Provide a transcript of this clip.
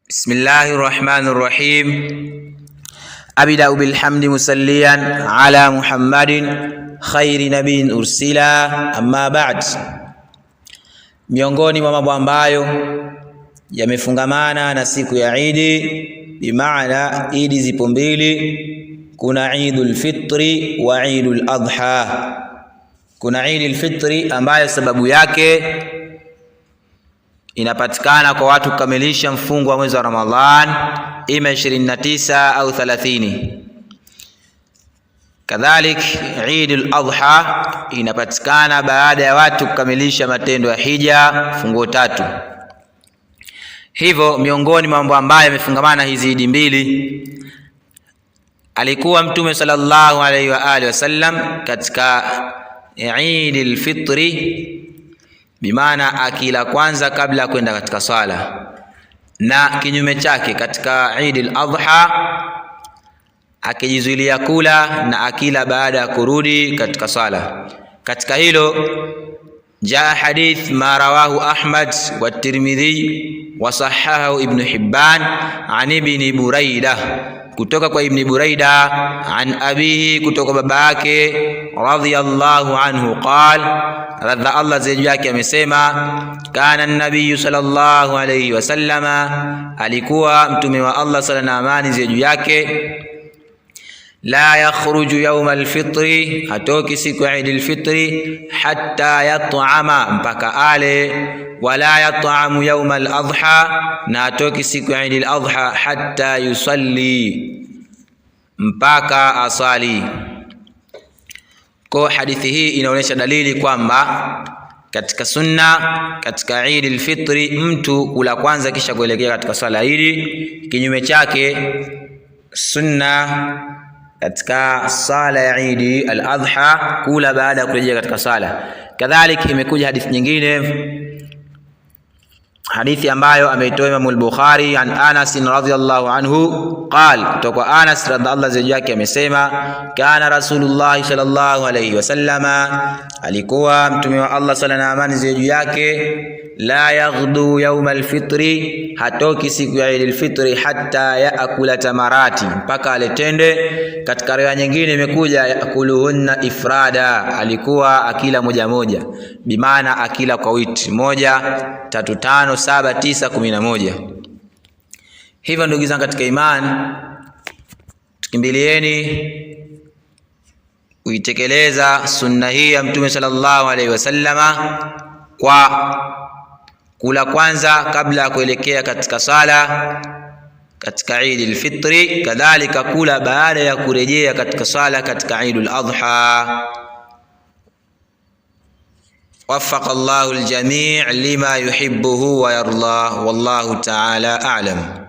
Bismillahir Rahmanir Rahim. Abda'u bilhamdi musalliyan ala Muhammadin khairi nabiyyin ursila, amma ba'd. Miongoni mwa mambo ambayo yamefungamana na siku ya Idi, bimaana Idi zipo mbili, kuna Idul Fitri wa Idul Adha. Kuna Idul Fitri ambayo sababu yake inapatikana kwa watu kukamilisha mfungo wa mwezi wa Ramadhan, ima 29 au 30. Kadhalik Eidul Adha inapatikana baada ya watu kukamilisha matendo ya hija, fungo 3. Hivyo miongoni mwa mambo ambayo yamefungamana hizi Idi mbili, alikuwa Mtume sallallahu alaihi wa alihi wasallam katika Eidul Fitri, bimaana akila kwanza kabla ya kwenda katika swala, na kinyume chake katika Eidul Adha akijizuilia kula na akila baada ya kurudi katika swala. Katika hilo jaa hadith ma rawahu Ahmad wa Tirmidhi wa sahahahu Ibn Hibban an Ibn Buraida, kutoka kwa Ibn Buraida an abihi, kutoka baba yake radhiyallahu anhu qala, radha Allah juu yake amesema, kana an-nabiy sallallahu alayhi wasallama, alikuwa mtume wa Allah sala na amani juu yake, la yakhruju yawm al-fitri, hatoki siku ya Eid al-Fitri, hatta yat'ama, mpaka ale, wala yat'amu yawm al-adha, na hatoki siku ya Eid al-Adha, hatta yusalli, mpaka asali. Kwa hadithi hii inaonyesha dalili kwamba katika sunna katika Eid al-Fitri mtu kula kwanza kisha kuelekea katika swala hili. Kinyume chake sunna katika sala ya Eid al-Adha kula baada ya kurejea katika sala. Kadhalika imekuja hadithi nyingine, hadithi ambayo ameitoa Imam al-Bukhari an Anas radhiyallahu anhu qala, kutoka Anas radhiyallahu anhu yake amesema, kana Rasulullah sallallahu alayhi wasallama, alikuwa mtume wa Allah sallallahu alayhi wasallam yake, la yaghdu yawm al-fitri, hatoki siku ya Eid al-Fitri, hatta yaakula tamarati, mpaka aletende. Katika riwaya nyingine imekuja yakuluhunna ifrada, alikuwa akila moja moja, bimaana akila kwa witi 1, 3, 5, 7, 9, 11. Hivyo ndugu zangu katika imani, tukimbilieni kuitekeleza sunna hii ya Mtume sallallahu alaihi wasallama kwa kula kwanza kabla ya kuelekea katika sala katika Eid al-Fitri, kadhalika kula baada ya kurejea katika sala katika Eid al-Adha. Waffaqa Allahu al-jami' lima yuhibbuhu wa yarda, wallahu ta'ala a'lam.